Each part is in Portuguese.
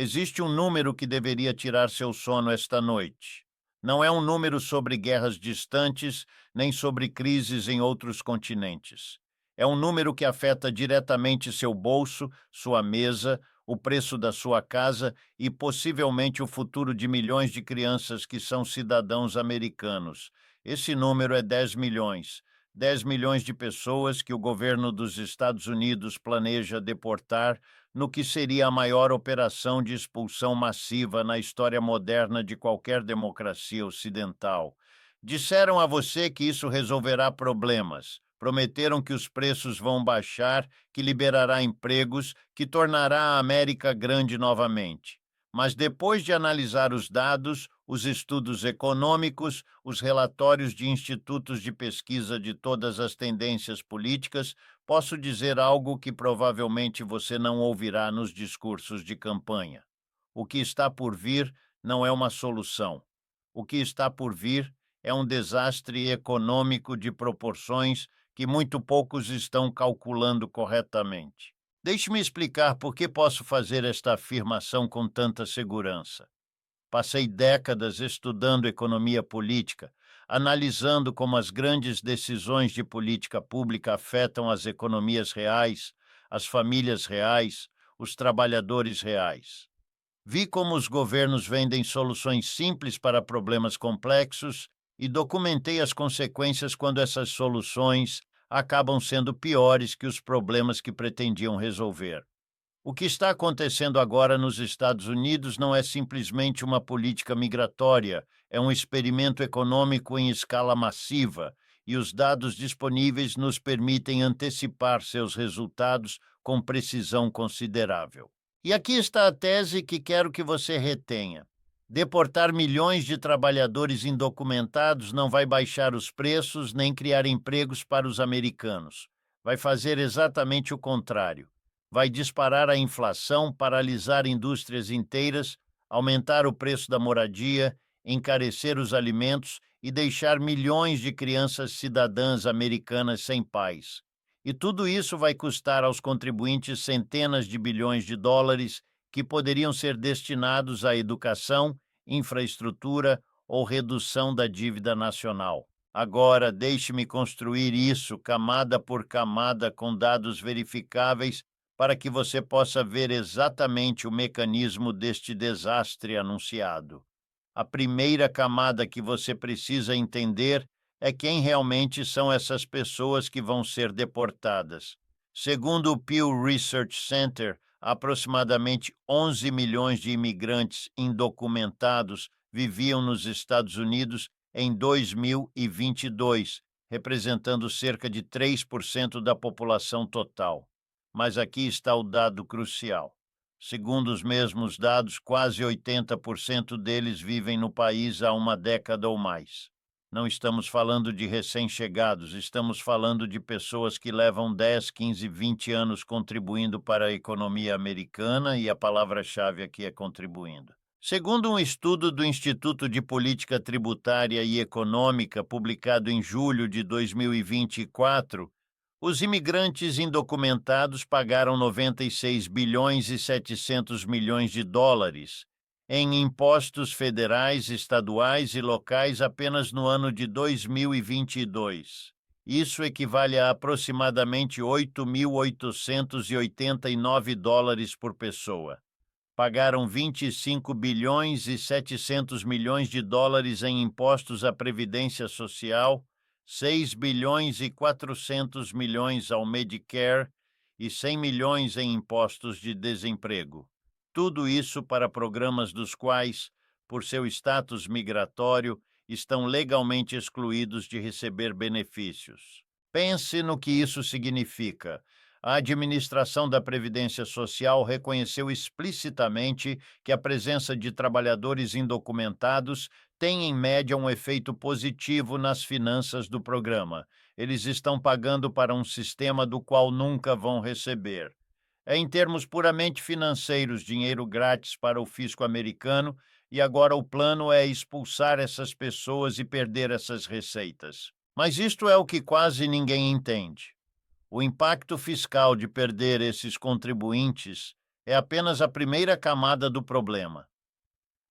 Existe um número que deveria tirar seu sono esta noite. Não é um número sobre guerras distantes, nem sobre crises em outros continentes. É um número que afeta diretamente seu bolso, sua mesa, o preço da sua casa e possivelmente o futuro de milhões de crianças que são cidadãos americanos. Esse número é 10 milhões. 10 milhões de pessoas que o governo dos Estados Unidos planeja deportar no que seria a maior operação de expulsão massiva na história moderna de qualquer democracia ocidental. Disseram a você que isso resolverá problemas. Prometeram que os preços vão baixar, que liberará empregos, que tornará a América grande novamente. Mas depois de analisar os dados, os estudos econômicos, os relatórios de institutos de pesquisa de todas as tendências políticas, posso dizer algo que provavelmente você não ouvirá nos discursos de campanha. O que está por vir não é uma solução. O que está por vir é um desastre econômico de proporções que muito poucos estão calculando corretamente. Deixe-me explicar por que posso fazer esta afirmação com tanta segurança. Passei décadas estudando economia política, analisando como as grandes decisões de política pública afetam as economias reais, as famílias reais, os trabalhadores reais. Vi como os governos vendem soluções simples para problemas complexos e documentei as consequências quando essas soluções acabam sendo piores que os problemas que pretendiam resolver. O que está acontecendo agora nos Estados Unidos não é simplesmente uma política migratória, é um experimento econômico em escala massiva, e os dados disponíveis nos permitem antecipar seus resultados com precisão considerável. E aqui está a tese que quero que você retenha. Deportar milhões de trabalhadores indocumentados não vai baixar os preços nem criar empregos para os americanos. Vai fazer exatamente o contrário. Vai disparar a inflação, paralisar indústrias inteiras, aumentar o preço da moradia, encarecer os alimentos e deixar milhões de crianças cidadãs americanas sem pais. E tudo isso vai custar aos contribuintes centenas de bilhões de dólares que poderiam ser destinados à educação, infraestrutura ou redução da dívida nacional. Agora, deixe-me construir isso camada por camada com dados verificáveis para que você possa ver exatamente o mecanismo deste desastre anunciado. A primeira camada que você precisa entender é quem realmente são essas pessoas que vão ser deportadas. Segundo o Pew Research Center, aproximadamente 11 milhões de imigrantes indocumentados viviam nos Estados Unidos em 2022, representando cerca de 3% da população total. Mas aqui está o dado crucial. Segundo os mesmos dados, quase 80% deles vivem no país há uma década ou mais. Não estamos falando de recém-chegados, estamos falando de pessoas que levam 10, 15, 20 anos contribuindo para a economia americana, e a palavra-chave aqui é contribuindo. Segundo um estudo do Instituto de Política Tributária e Econômica, publicado em julho de 2024, os imigrantes indocumentados pagaram 96 bilhões e 700 milhões de dólares em impostos federais, estaduais e locais apenas no ano de 2022. Isso equivale a aproximadamente 8.889 dólares por pessoa. Pagaram 25 bilhões e 700 milhões de dólares em impostos à Previdência Social, 6 bilhões e 400 milhões ao Medicare e 100 milhões em impostos de desemprego. Tudo isso para programas dos quais, por seu status migratório, estão legalmente excluídos de receber benefícios. Pense no que isso significa. A administração da Previdência Social reconheceu explicitamente que a presença de trabalhadores indocumentados tem, em média, um efeito positivo nas finanças do programa. Eles estão pagando para um sistema do qual nunca vão receber. É, em termos puramente financeiros, dinheiro grátis para o fisco americano, e agora o plano é expulsar essas pessoas e perder essas receitas. Mas isto é o que quase ninguém entende. O impacto fiscal de perder esses contribuintes é apenas a primeira camada do problema.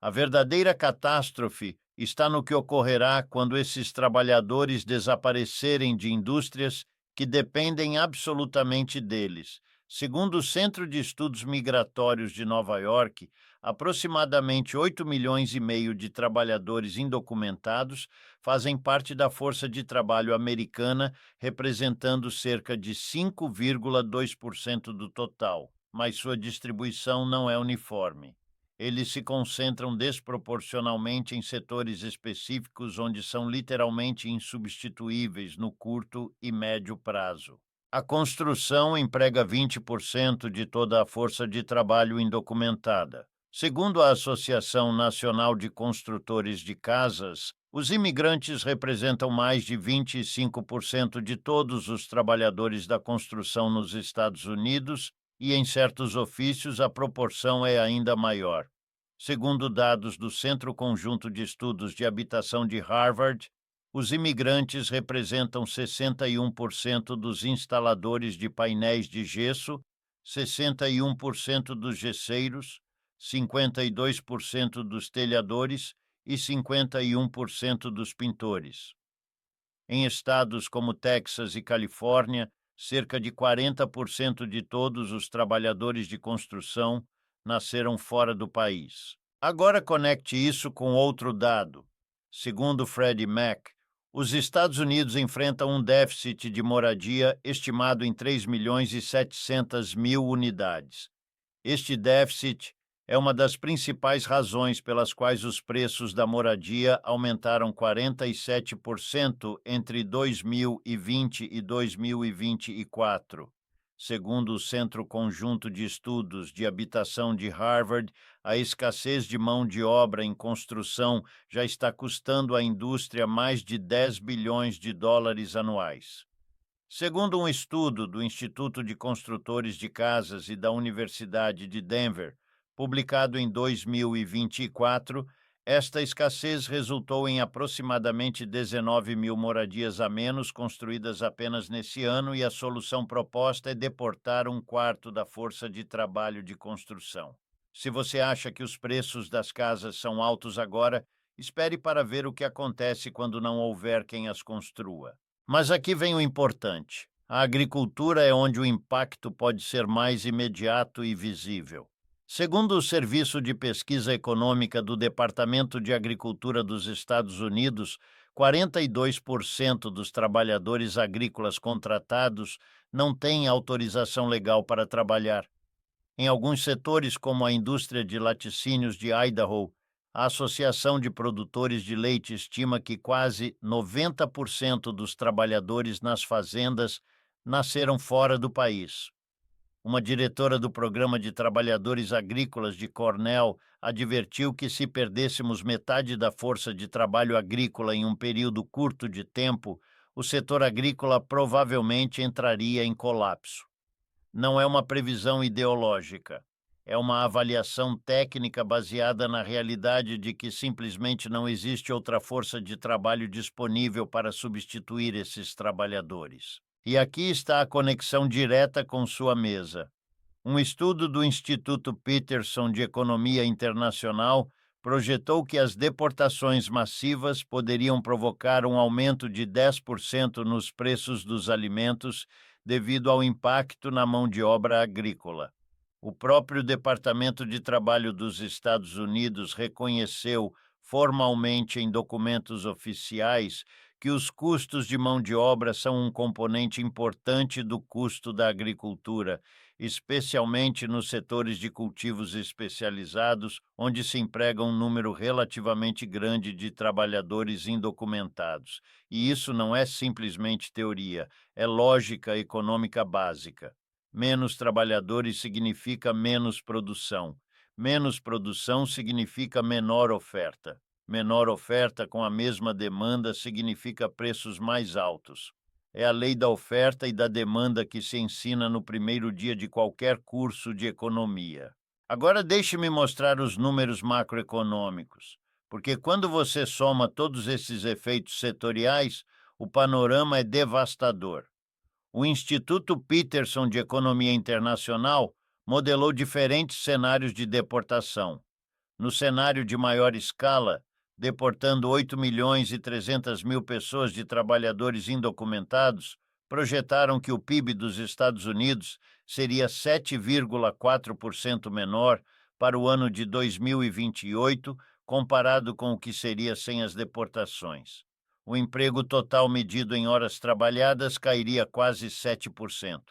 A verdadeira catástrofe está no que ocorrerá quando esses trabalhadores desaparecerem de indústrias que dependem absolutamente deles. Segundo o Centro de Estudos Migratórios de Nova York, aproximadamente 8,5 milhões de trabalhadores indocumentados fazem parte da força de trabalho americana, representando cerca de 5,2% do total, mas sua distribuição não é uniforme. Eles se concentram desproporcionalmente em setores específicos onde são literalmente insubstituíveis no curto e médio prazo. A construção emprega 20% de toda a força de trabalho indocumentada. Segundo a Associação Nacional de Construtores de Casas, os imigrantes representam mais de 25% de todos os trabalhadores da construção nos Estados Unidos e, em certos ofícios, a proporção é ainda maior. Segundo dados do Centro Conjunto de Estudos de Habitação de Harvard, os imigrantes representam 61% dos instaladores de painéis de gesso, 61% dos gesseiros, 52% dos telhadores e 51% dos pintores. Em estados como Texas e Califórnia, cerca de 40% de todos os trabalhadores de construção nasceram fora do país. Agora conecte isso com outro dado. Segundo Freddie Mac, os Estados Unidos enfrentam um déficit de moradia estimado em 3,7 milhões unidades. Este déficit é uma das principais razões pelas quais os preços da moradia aumentaram 47% entre 2020 e 2024. Segundo o Centro Conjunto de Estudos de Habitação de Harvard, a escassez de mão de obra em construção já está custando à indústria mais de 10 bilhões de dólares anuais. Segundo um estudo do Instituto de Construtores de Casas e da Universidade de Denver, publicado em 2024, esta escassez resultou em aproximadamente 19 mil moradias a menos construídas apenas nesse ano, e a solução proposta é deportar um quarto da força de trabalho de construção. Se você acha que os preços das casas são altos agora, espere para ver o que acontece quando não houver quem as construa. Mas aqui vem o importante. A agricultura é onde o impacto pode ser mais imediato e visível. Segundo o Serviço de Pesquisa Econômica do Departamento de Agricultura dos Estados Unidos, 42% dos trabalhadores agrícolas contratados não têm autorização legal para trabalhar. Em alguns setores, como a indústria de laticínios de Idaho, a Associação de Produtores de Leite estima que quase 90% dos trabalhadores nas fazendas nasceram fora do país. Uma diretora do Programa de Trabalhadores Agrícolas de Cornell advertiu que, se perdêssemos metade da força de trabalho agrícola em um período curto de tempo, o setor agrícola provavelmente entraria em colapso. Não é uma previsão ideológica. É uma avaliação técnica baseada na realidade de que simplesmente não existe outra força de trabalho disponível para substituir esses trabalhadores. E aqui está a conexão direta com sua mesa. Um estudo do Instituto Peterson de Economia Internacional projetou que as deportações massivas poderiam provocar um aumento de 10% nos preços dos alimentos devido ao impacto na mão de obra agrícola. O próprio Departamento de Trabalho dos Estados Unidos reconheceu formalmente em documentos oficiais que os custos de mão de obra são um componente importante do custo da agricultura, especialmente nos setores de cultivos especializados, onde se emprega um número relativamente grande de trabalhadores indocumentados. E isso não é simplesmente teoria, é lógica econômica básica. Menos trabalhadores significa menos produção. Menos produção significa menor oferta. Menor oferta com a mesma demanda significa preços mais altos. É a lei da oferta e da demanda que se ensina no primeiro dia de qualquer curso de economia. Agora deixe-me mostrar os números macroeconômicos, porque quando você soma todos esses efeitos setoriais, o panorama é devastador. O Instituto Peterson de Economia Internacional modelou diferentes cenários de deportação. No cenário de maior escala, deportando 8.300.000 pessoas de trabalhadores indocumentados, projetaram que o PIB dos Estados Unidos seria 7,4% menor para o ano de 2028, comparado com o que seria sem as deportações. O emprego total medido em horas trabalhadas cairia quase 7%.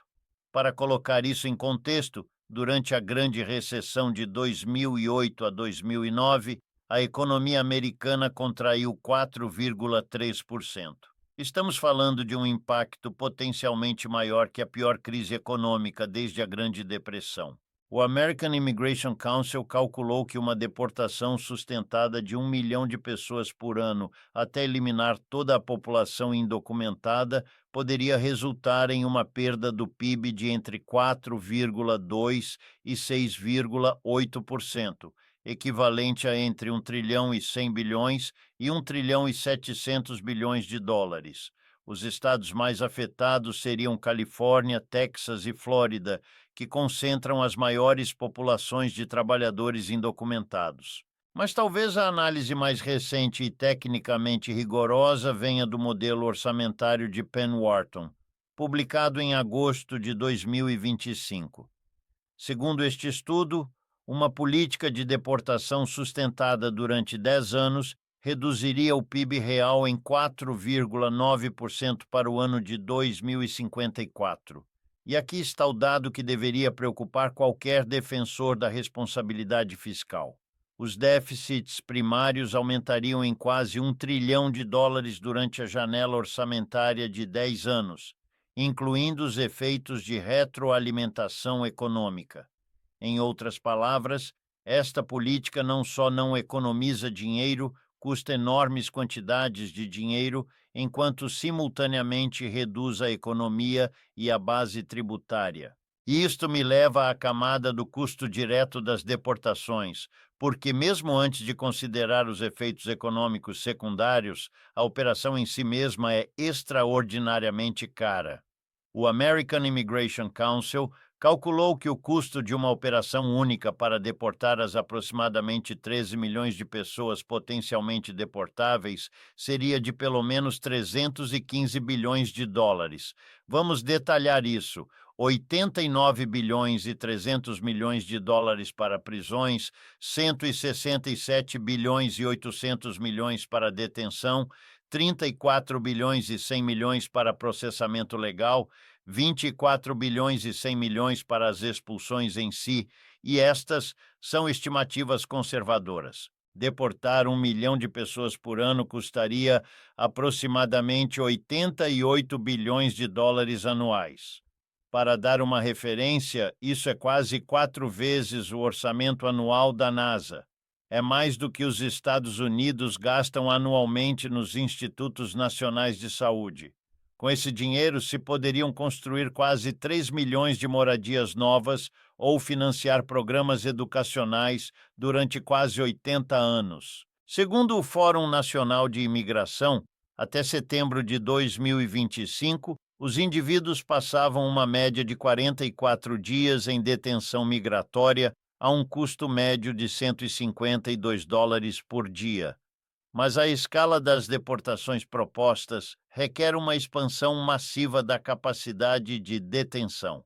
Para colocar isso em contexto, durante a Grande Recessão de 2008 a 2009, a economia americana contraiu 4,3%. Estamos falando de um impacto potencialmente maior que a pior crise econômica desde a Grande Depressão. O American Immigration Council calculou que uma deportação sustentada de 1 milhão de pessoas por ano até eliminar toda a população indocumentada poderia resultar em uma perda do PIB de entre 4,2% e 6,8%, equivalente a entre 1 trilhão e 100 bilhões e 1 trilhão e 700 bilhões de dólares. Os estados mais afetados seriam Califórnia, Texas e Flórida, que concentram as maiores populações de trabalhadores indocumentados. Mas talvez a análise mais recente e tecnicamente rigorosa venha do modelo orçamentário de Penn Wharton, publicado em agosto de 2025. Segundo este estudo, uma política de deportação sustentada durante 10 anos reduziria o PIB real em 4,9% para o ano de 2054. E aqui está o dado que deveria preocupar qualquer defensor da responsabilidade fiscal. Os déficits primários aumentariam em quase 1 trilhão de dólares durante a janela orçamentária de 10 anos, incluindo os efeitos de retroalimentação econômica. Em outras palavras, esta política não só não economiza dinheiro, custa enormes quantidades de dinheiro, enquanto simultaneamente reduz a economia e a base tributária. E isto me leva à camada do custo direto das deportações, porque mesmo antes de considerar os efeitos econômicos secundários, a operação em si mesma é extraordinariamente cara. O American Immigration Council calculou que o custo de uma operação única para deportar as aproximadamente 13 milhões de pessoas potencialmente deportáveis seria de pelo menos 315 bilhões de dólares. Vamos detalhar isso. 89 bilhões e 300 milhões de dólares para prisões, 167 bilhões e 800 milhões para detenção, 34 bilhões e 100 milhões para processamento legal, 24 bilhões e 100 milhões para as expulsões em si, e estas são estimativas conservadoras. Deportar 1 milhão de pessoas por ano custaria aproximadamente 88 bilhões de dólares anuais. Para dar uma referência, isso é quase 4 vezes o orçamento anual da NASA. É mais do que os Estados Unidos gastam anualmente nos Institutos Nacionais de Saúde. Com esse dinheiro, se poderiam construir quase 3 milhões de moradias novas ou financiar programas educacionais durante quase 80 anos. Segundo o Fórum Nacional de Imigração, até setembro de 2025, os indivíduos passavam uma média de 44 dias em detenção migratória a um custo médio de 152 dólares por dia. Mas a escala das deportações propostas requer uma expansão massiva da capacidade de detenção.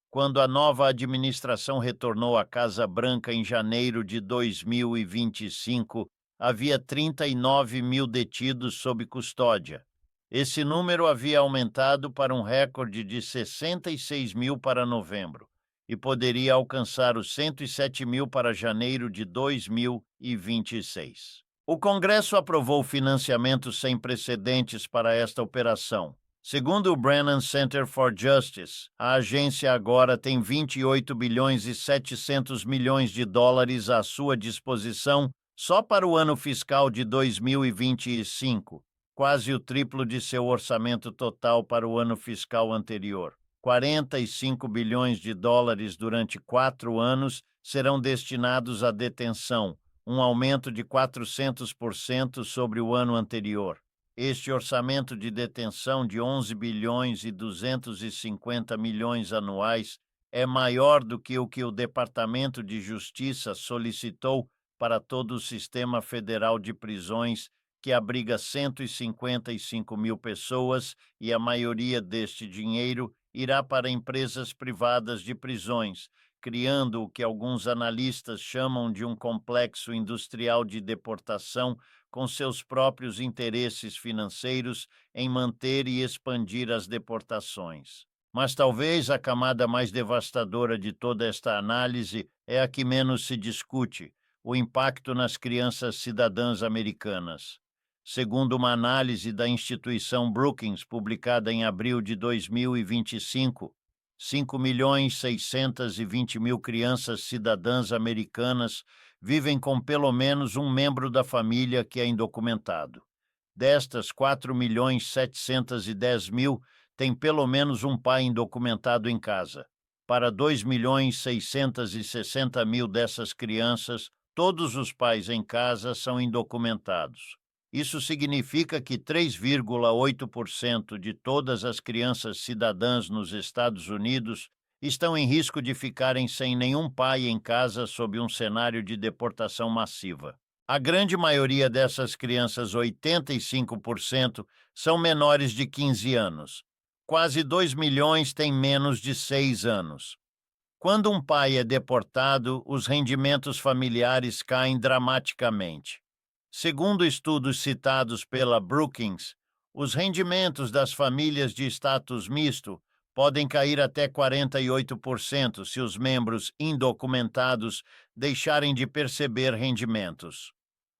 Quando a nova administração retornou à Casa Branca em janeiro de 2025, havia 39 mil detidos sob custódia. Esse número havia aumentado para um recorde de 66 mil para novembro e poderia alcançar os 107 mil para janeiro de 2026. O Congresso aprovou financiamentos sem precedentes para esta operação. Segundo o Brennan Center for Justice, a agência agora tem 28 bilhões e 700 milhões de dólares à sua disposição só para o ano fiscal de 2025, quase o triplo de seu orçamento total para o ano fiscal anterior. 45 bilhões de dólares durante 4 anos serão destinados à detenção, um aumento de 400% sobre o ano anterior. Este orçamento de detenção de 11 bilhões e 250 milhões anuais é maior do que o Departamento de Justiça solicitou para todo o sistema federal de prisões, que abriga 155 mil pessoas, e a maioria deste dinheiro irá para empresas privadas de prisões, criando o que alguns analistas chamam de um complexo industrial de deportação, com seus próprios interesses financeiros em manter e expandir as deportações. Mas talvez a camada mais devastadora de toda esta análise é a que menos se discute: o impacto nas crianças cidadãs americanas. Segundo uma análise da instituição Brookings, publicada em abril de 2025, 5.620.000 crianças cidadãs americanas vivem com pelo menos um membro da família que é indocumentado. Destas, 4.710.000 têm pelo menos um pai indocumentado em casa. Para 2.660.000 dessas crianças, todos os pais em casa são indocumentados. Isso significa que 3,8% de todas as crianças cidadãs nos Estados Unidos estão em risco de ficarem sem nenhum pai em casa sob um cenário de deportação massiva. A grande maioria dessas crianças, 85%, são menores de 15 anos. Quase 2 milhões têm menos de 6 anos. Quando um pai é deportado, os rendimentos familiares caem dramaticamente. Segundo estudos citados pela Brookings, os rendimentos das famílias de status misto podem cair até 48% se os membros indocumentados deixarem de perceber rendimentos.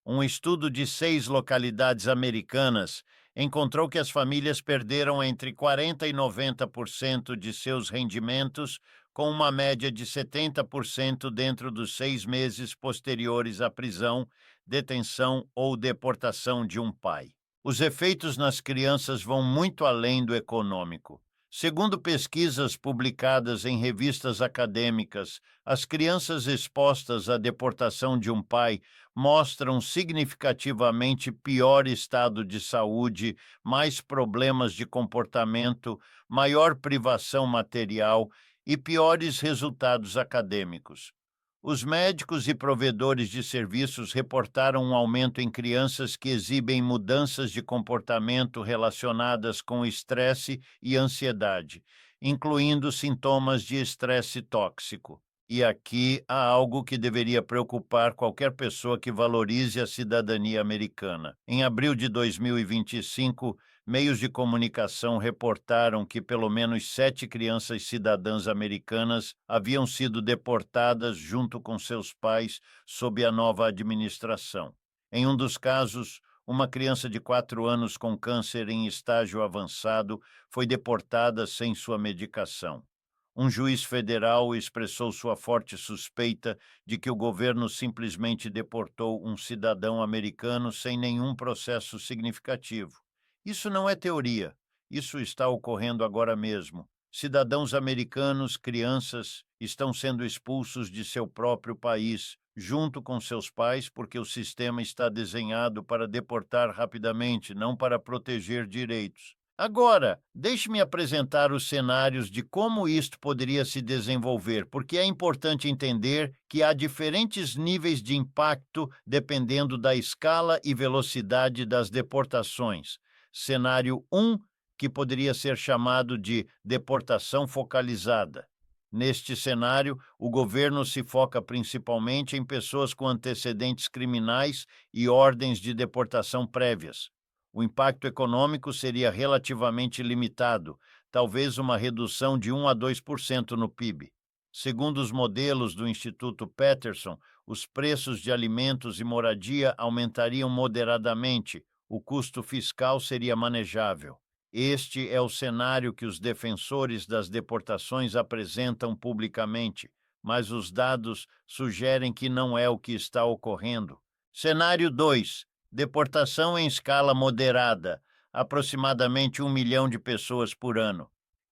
Um estudo de 6 localidades americanas encontrou que as famílias perderam entre 40% e 90% de seus rendimentos, com uma média de 70% dentro dos 6 meses posteriores à prisão, detenção ou deportação de um pai. Os efeitos nas crianças vão muito além do econômico. Segundo pesquisas publicadas em revistas acadêmicas, as crianças expostas à deportação de um pai mostram significativamente pior estado de saúde, mais problemas de comportamento, maior privação material e piores resultados acadêmicos. Os médicos e provedores de serviços reportaram um aumento em crianças que exibem mudanças de comportamento relacionadas com estresse e ansiedade, incluindo sintomas de estresse tóxico. E aqui há algo que deveria preocupar qualquer pessoa que valorize a cidadania americana. Em abril de 2025, meios de comunicação reportaram que pelo menos 7 crianças cidadãs americanas haviam sido deportadas junto com seus pais sob a nova administração. Em um dos casos, uma criança de 4 anos com câncer em estágio avançado foi deportada sem sua medicação. Um juiz federal expressou sua forte suspeita de que o governo simplesmente deportou um cidadão americano sem nenhum processo significativo. Isso não é teoria, isso está ocorrendo agora mesmo. Cidadãos americanos, crianças, estão sendo expulsos de seu próprio país, junto com seus pais, porque o sistema está desenhado para deportar rapidamente, não para proteger direitos. Agora, deixe-me apresentar os cenários de como isto poderia se desenvolver, porque é importante entender que há diferentes níveis de impacto dependendo da escala e velocidade das deportações. Cenário 1, que poderia ser chamado de deportação focalizada. Neste cenário, o governo se foca principalmente em pessoas com antecedentes criminais e ordens de deportação prévias. O impacto econômico seria relativamente limitado, talvez uma redução de 1 a 2% no PIB. Segundo os modelos do Instituto Peterson, os preços de alimentos e moradia aumentariam moderadamente, o custo fiscal seria manejável. Este é o cenário que os defensores das deportações apresentam publicamente, mas os dados sugerem que não é o que está ocorrendo. Cenário 2. Deportação em escala moderada, aproximadamente 1 milhão de pessoas por ano.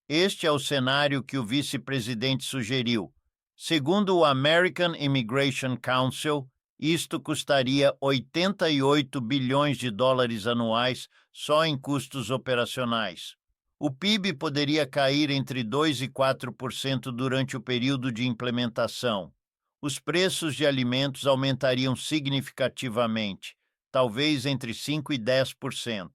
Este é o cenário que o vice-presidente sugeriu. Segundo o American Immigration Council, isto custaria 88 bilhões de dólares anuais só em custos operacionais. O PIB poderia cair entre 2 e 4% durante o período de implementação. Os preços de alimentos aumentariam significativamente, talvez entre 5 e 10%.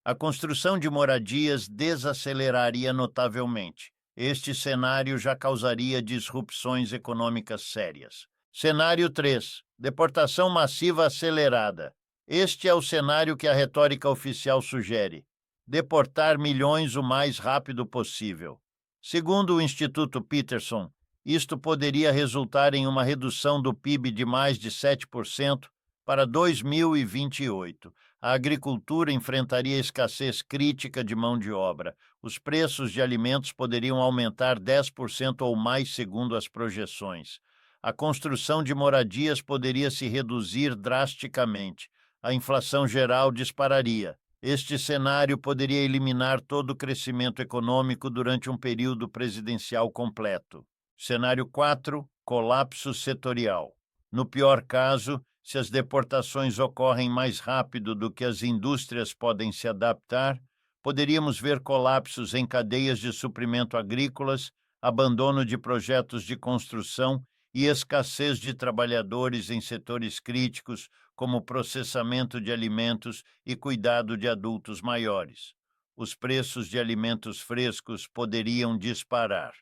A construção de moradias desaceleraria notavelmente. Este cenário já causaria disrupções econômicas sérias. Cenário 3. Deportação massiva acelerada. Este é o cenário que a retórica oficial sugere: deportar milhões o mais rápido possível. Segundo o Instituto Peterson, isto poderia resultar em uma redução do PIB de mais de 7% para 2028. A agricultura enfrentaria escassez crítica de mão de obra. Os preços de alimentos poderiam aumentar 10% ou mais, segundo as projeções. A construção de moradias poderia se reduzir drasticamente. A inflação geral dispararia. Este cenário poderia eliminar todo o crescimento econômico durante um período presidencial completo. Cenário 4. Colapso setorial. No pior caso, se as deportações ocorrem mais rápido do que as indústrias podem se adaptar, poderíamos ver colapsos em cadeias de suprimento agrícolas, abandono de projetos de construção e escassez de trabalhadores em setores críticos, como processamento de alimentos e cuidado de adultos maiores. Os preços de alimentos frescos poderiam disparar.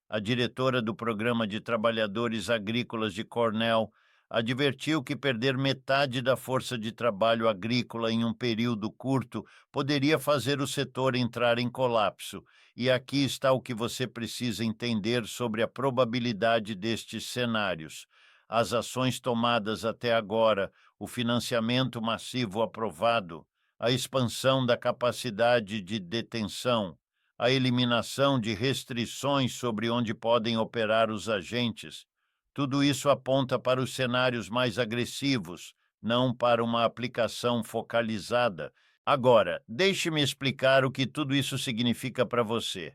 A diretora do Programa de Trabalhadores Agrícolas de Cornell advertiu que perder metade da força de trabalho agrícola em um período curto poderia fazer o setor entrar em colapso. E aqui está o que você precisa entender sobre a probabilidade destes cenários. As ações tomadas até agora, o financiamento massivo aprovado, a expansão da capacidade de detenção, a eliminação de restrições sobre onde podem operar os agentes, tudo isso aponta para os cenários mais agressivos, não para uma aplicação focalizada. Agora, deixe-me explicar o que tudo isso significa para você.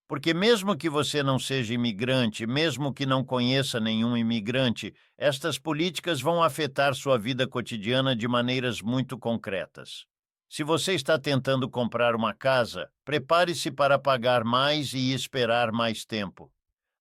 Porque mesmo que você não seja imigrante, mesmo que não conheça nenhum imigrante, estas políticas vão afetar sua vida cotidiana de maneiras muito concretas. Se você está tentando comprar uma casa, prepare-se para pagar mais e esperar mais tempo.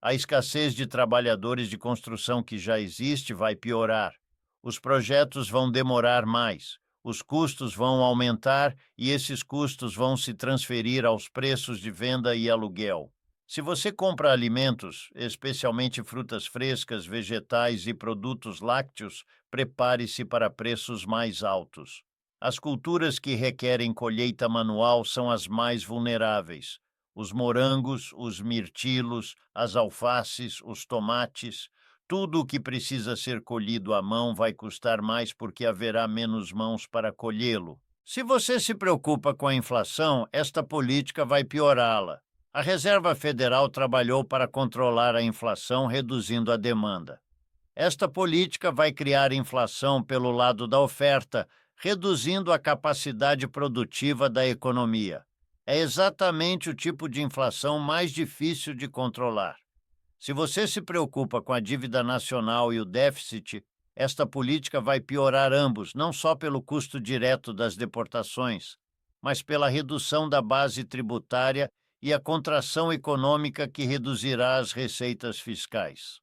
A escassez de trabalhadores de construção que já existe vai piorar. Os projetos vão demorar mais. Os custos vão aumentar e esses custos vão se transferir aos preços de venda e aluguel. Se você compra alimentos, especialmente frutas frescas, vegetais e produtos lácteos, prepare-se para preços mais altos. As culturas que requerem colheita manual são as mais vulneráveis. Os morangos, os mirtilos, as alfaces, os tomates, tudo o que precisa ser colhido à mão vai custar mais porque haverá menos mãos para colhê-lo. Se você se preocupa com a inflação, esta política vai piorá-la. A Reserva Federal trabalhou para controlar a inflação, reduzindo a demanda. Esta política vai criar inflação pelo lado da oferta, reduzindo a capacidade produtiva da economia. É exatamente o tipo de inflação mais difícil de controlar. Se você se preocupa com a dívida nacional e o déficit, esta política vai piorar ambos, não só pelo custo direto das deportações, mas pela redução da base tributária e a contração econômica que reduzirá as receitas fiscais.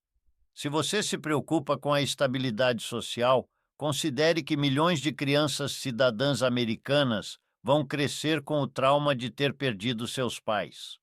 Se você se preocupa com a estabilidade social, considere que milhões de crianças cidadãs americanas vão crescer com o trauma de ter perdido seus pais.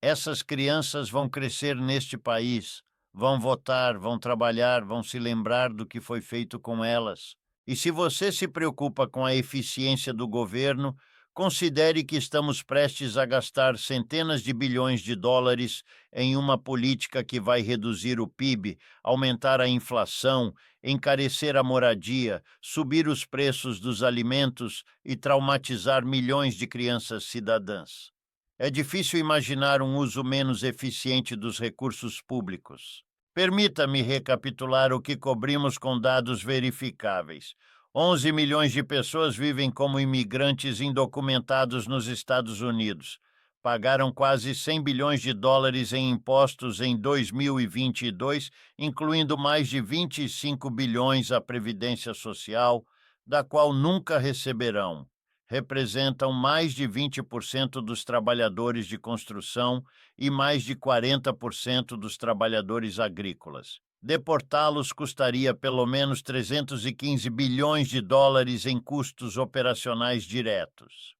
Essas crianças vão crescer neste país, vão votar, vão trabalhar, vão se lembrar do que foi feito com elas. E se você se preocupa com a eficiência do governo, considere que estamos prestes a gastar centenas de bilhões de dólares em uma política que vai reduzir o PIB, aumentar a inflação, encarecer a moradia, subir os preços dos alimentos e traumatizar milhões de crianças cidadãs. É difícil imaginar um uso menos eficiente dos recursos públicos. Permita-me recapitular o que cobrimos com dados verificáveis. 11 milhões de pessoas vivem como imigrantes indocumentados nos Estados Unidos. Pagaram quase 100 bilhões de dólares em impostos em 2022, incluindo mais de 25 bilhões à Previdência Social, da qual nunca receberão. representam mais de 20% dos trabalhadores de construção e mais de 40% dos trabalhadores agrícolas. Deportá-los custaria pelo menos 315 bilhões de dólares em custos operacionais diretos.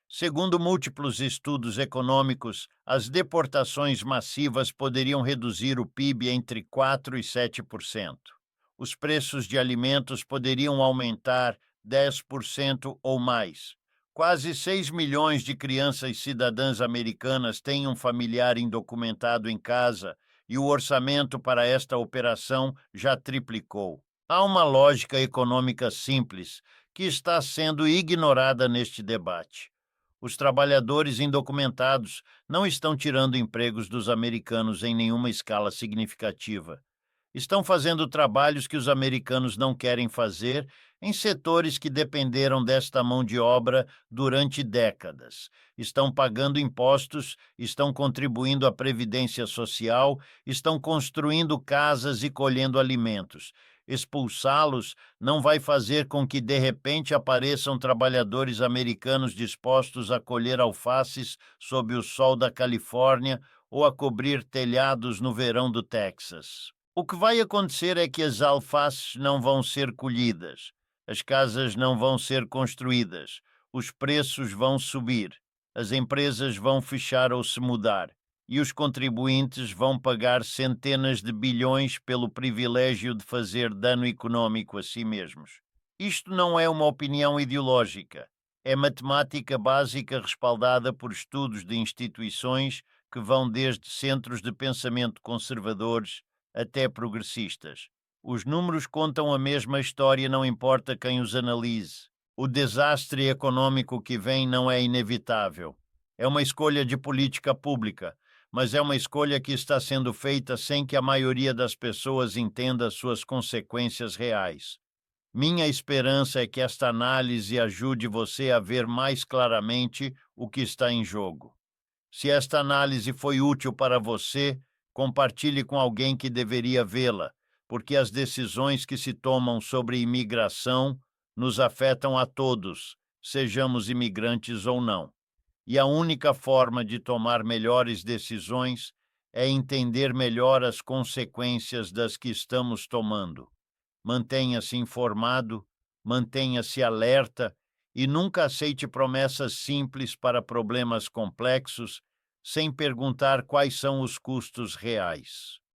Segundo múltiplos estudos econômicos, as deportações massivas poderiam reduzir o PIB entre 4 e 7%. Os preços de alimentos poderiam aumentar 10% ou mais. Quase 6 milhões de crianças cidadãs americanas têm um familiar indocumentado em casa e o orçamento para esta operação já triplicou. Há uma lógica econômica simples que está sendo ignorada neste debate. Os trabalhadores indocumentados não estão tirando empregos dos americanos em nenhuma escala significativa. Estão fazendo trabalhos que os americanos não querem fazer em setores que dependeram desta mão de obra durante décadas. Estão pagando impostos, estão contribuindo à previdência social, estão construindo casas e colhendo alimentos. Expulsá-los não vai fazer com que, de repente, apareçam trabalhadores americanos dispostos a colher alfaces sob o sol da Califórnia ou a cobrir telhados no verão do Texas. O que vai acontecer é que as alfaces não vão ser colhidas, as casas não vão ser construídas, os preços vão subir, as empresas vão fechar ou se mudar, e os contribuintes vão pagar centenas de bilhões pelo privilégio de fazer dano econômico a si mesmos. Isto não é uma opinião ideológica, é matemática básica respaldada por estudos de instituições que vão desde centros de pensamento conservadores até progressistas. Os números contam a mesma história, não importa quem os analise. O desastre econômico que vem não é inevitável. É uma escolha de política pública, mas é uma escolha que está sendo feita sem que a maioria das pessoas entenda suas consequências reais. Minha esperança é que esta análise ajude você a ver mais claramente o que está em jogo. Se esta análise foi útil para você, compartilhe com alguém que deveria vê-la, porque as decisões que se tomam sobre imigração nos afetam a todos, sejamos imigrantes ou não. E a única forma de tomar melhores decisões é entender melhor as consequências das que estamos tomando. Mantenha-se informado, mantenha-se alerta e nunca aceite promessas simples para problemas complexos sem perguntar quais são os custos reais.